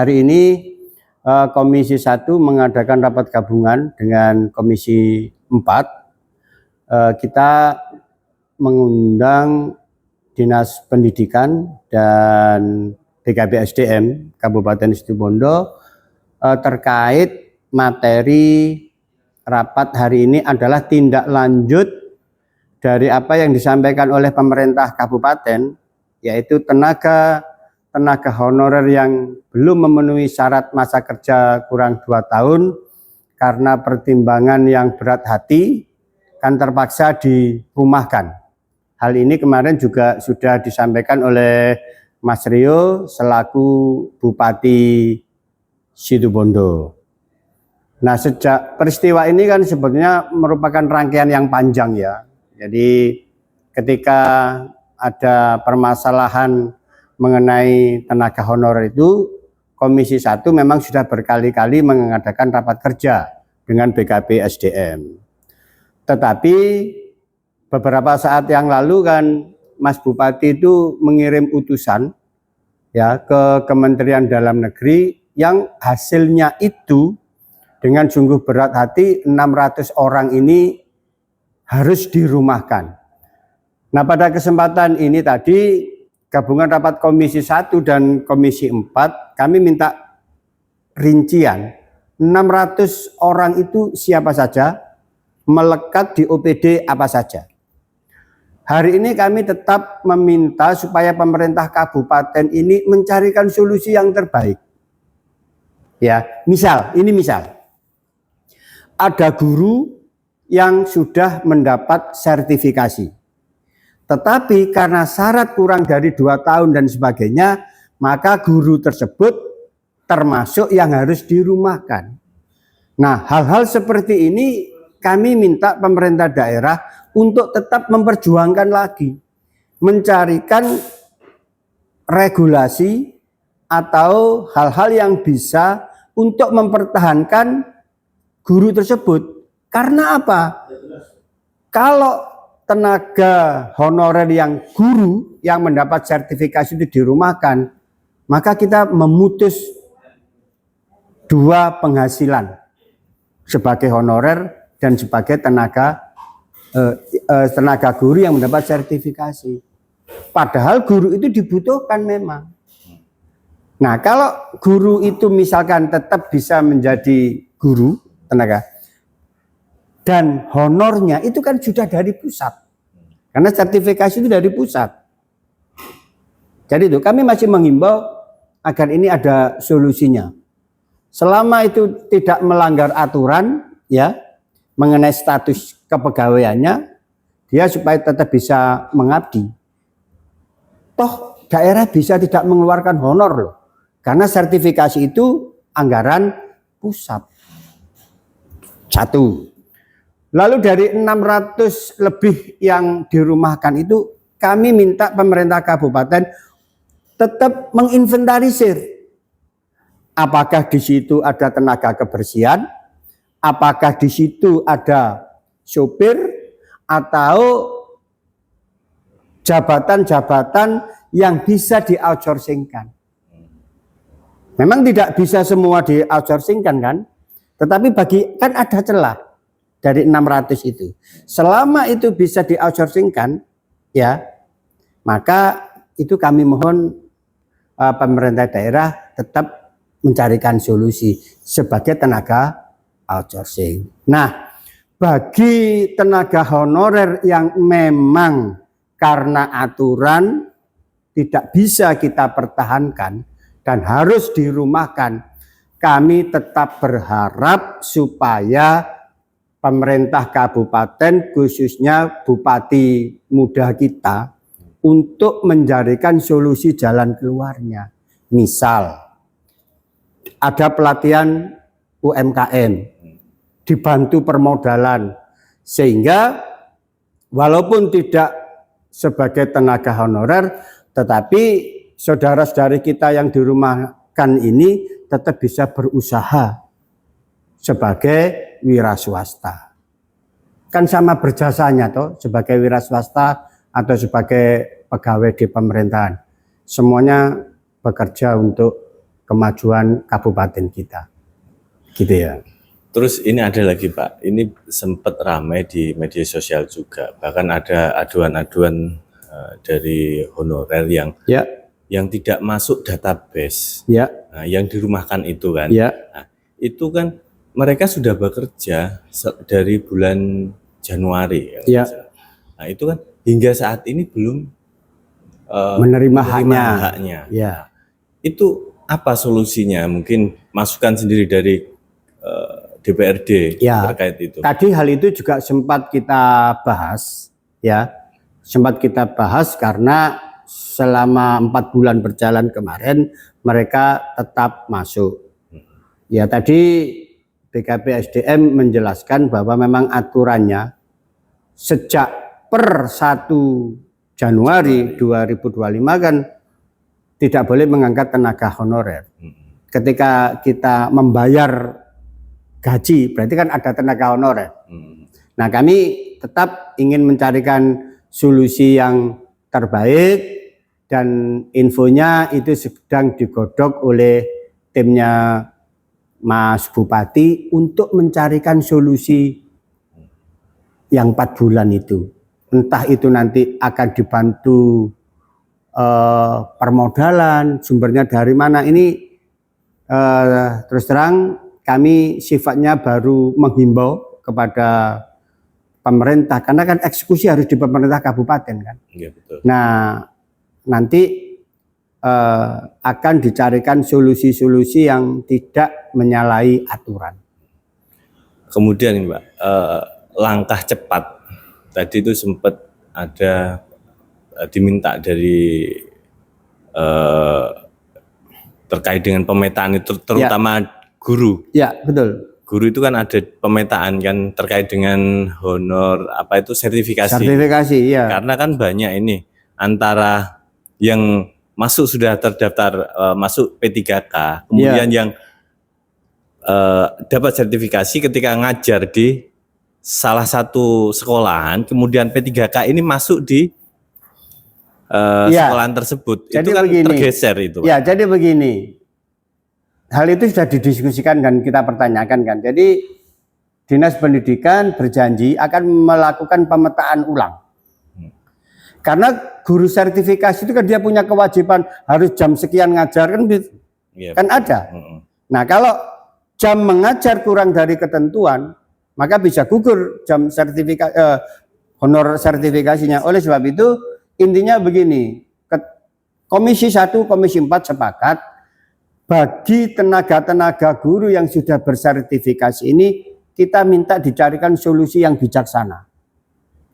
Hari ini Komisi 1 mengadakan rapat gabungan dengan Komisi 4. Kita mengundang Dinas Pendidikan dan BKP SDM Kabupaten Situbondo terkait materi rapat hari ini adalah tindak lanjut dari apa yang disampaikan oleh pemerintah kabupaten, yaitu tenaga honorer yang belum memenuhi syarat masa kerja kurang 2 tahun karena pertimbangan yang berat hati kan terpaksa dirumahkan. Hal ini kemarin juga sudah disampaikan oleh Mas Rio selaku Bupati Situbondo. Nah, sejak peristiwa ini kan sebetulnya merupakan rangkaian yang panjang ya. Jadi ketika ada permasalahan mengenai tenaga honorer itu, Komisi 1 memang sudah berkali-kali mengadakan rapat kerja dengan BKP SDM. Tetapi beberapa saat yang lalu kan Mas Bupati itu mengirim utusan ya ke Kementerian Dalam Negeri yang hasilnya itu dengan sungguh berat hati 600 orang ini harus dirumahkan. Nah, pada kesempatan ini tadi gabungan rapat Komisi 1 dan Komisi 4, kami minta rincian 600 orang itu siapa saja, melekat di OPD apa saja. Hari ini kami tetap meminta supaya pemerintah kabupaten ini mencarikan solusi yang terbaik. Ya, misal ada guru yang sudah mendapat sertifikasi. Tetapi karena syarat kurang dari 2 tahun dan sebagainya, maka guru tersebut termasuk yang harus dirumahkan. Nah, hal-hal seperti ini kami minta pemerintah daerah untuk tetap memperjuangkan lagi, mencarikan regulasi atau hal-hal yang bisa untuk mempertahankan guru tersebut. Karena apa? Kalau tenaga honorer yang guru yang mendapat sertifikasi itu dirumahkan, maka kita memutus 2 penghasilan sebagai honorer dan sebagai tenaga guru yang mendapat sertifikasi. Padahal guru itu dibutuhkan memang. Nah, kalau guru itu misalkan tetap bisa menjadi guru tenaga dan honornya itu kan sudah dari pusat. Karena sertifikasi itu dari pusat. Jadi itu kami masih menghimbau agar ini ada solusinya. Selama itu tidak melanggar aturan ya mengenai status kepegawaiannya, dia supaya tetap bisa mengabdi. Toh daerah bisa tidak mengeluarkan honor loh. Karena sertifikasi itu anggaran pusat. 1. Lalu dari 600 lebih yang dirumahkan itu, kami minta pemerintah kabupaten tetap menginventarisir. Apakah di situ ada tenaga kebersihan, apakah di situ ada sopir, atau jabatan-jabatan yang bisa di-outsourcingkan. Memang tidak bisa semua di-outsourcingkan kan, tetapi kan ada celah. Dari 600 itu, selama itu bisa di-outsourcingkan, ya, maka itu kami mohon pemerintah daerah tetap mencarikan solusi sebagai tenaga outsourcing. Nah, bagi tenaga honorer yang memang karena aturan tidak bisa kita pertahankan dan harus dirumahkan, kami tetap berharap supaya pemerintah kabupaten khususnya bupati muda kita untuk mencarikan solusi jalan keluarnya. Misal ada pelatihan UMKM, dibantu permodalan, sehingga walaupun tidak sebagai tenaga honorer, tetapi saudara-saudari kita yang dirumahkan ini tetap bisa berusaha sebagai wira swasta. Kan sama berjasanya toh, sebagai wira swasta atau sebagai pegawai di pemerintahan. Semuanya bekerja untuk kemajuan kabupaten kita. Gitu ya. Terus ini ada lagi Pak, ini sempat ramai di media sosial juga, bahkan ada aduan-aduan dari honorer yang tidak masuk database, nah, yang dirumahkan itu kan, nah, itu kan mereka sudah bekerja dari bulan Januari, nah itu kan hingga saat ini belum menerima haknya. Nah, itu apa solusinya? Mungkin masukan sendiri dari DPRD terkait itu. Tadi hal itu juga sempat kita bahas, sempat kita bahas karena selama 4 bulan berjalan kemarin mereka tetap masuk. Ya, tadi BKP SDM menjelaskan bahwa memang aturannya sejak per 1 Januari 2025 kan tidak boleh mengangkat tenaga honorer. Ketika kita membayar gaji, berarti kan ada tenaga honorer. Nah, kami tetap ingin mencarikan solusi yang terbaik dan infonya itu sedang digodok oleh timnya Mas Bupati untuk mencarikan solusi yang 4 bulan itu. Entah itu nanti akan dibantu permodalan, sumbernya dari mana, ini terus terang kami sifatnya baru menghimbau kepada pemerintah, karena kan eksekusi harus di pemerintah kabupaten kan. Ya, betul. Nah, nanti akan dicarikan solusi-solusi yang tidak menyalahi aturan. Kemudian ini Pak, langkah cepat tadi itu sempat ada diminta dari terkait dengan pemetaan itu, terutama guru. Ya, betul. Guru itu kan ada pemetaan kan terkait dengan honor apa itu sertifikasi. Sertifikasi, ya. Karena kan banyak ini antara yang masuk sudah terdaftar masuk P3K, kemudian yang dapat sertifikasi ketika ngajar di salah satu sekolahan, kemudian P3K ini masuk di sekolahan tersebut. Jadi itu kan begini, tergeser itu. Ya, jadi begini. Hal itu sudah didiskusikan dan kita pertanyakan kan. Jadi Dinas Pendidikan berjanji akan melakukan pemetaan ulang. Karena guru sertifikasi itu kan dia punya kewajiban harus jam sekian ngajar kan, kan ada. Nah, kalau jam mengajar kurang dari ketentuan, maka bisa gugur jam sertifikasi honor sertifikasinya. Oleh sebab itu intinya begini, Komisi 1, Komisi 4 sepakat bagi tenaga-tenaga guru yang sudah bersertifikasi ini kita minta dicarikan solusi yang bijaksana.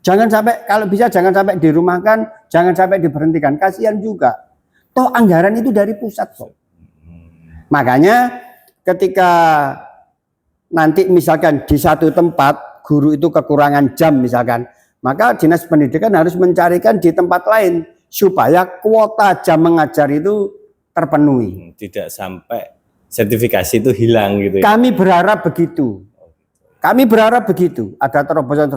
Jangan sampai, kalau bisa jangan sampai dirumahkan, jangan sampai diberhentikan, kasihan juga. Toh anggaran itu dari pusat kok. Makanya ketika nanti misalkan di satu tempat guru itu kekurangan jam misalkan, maka Dinas Pendidikan harus mencarikan di tempat lain supaya kuota jam mengajar itu terpenuhi. Tidak sampai sertifikasi itu hilang gitu ya. Kami berharap begitu. Kami berharap begitu. Ada terobosan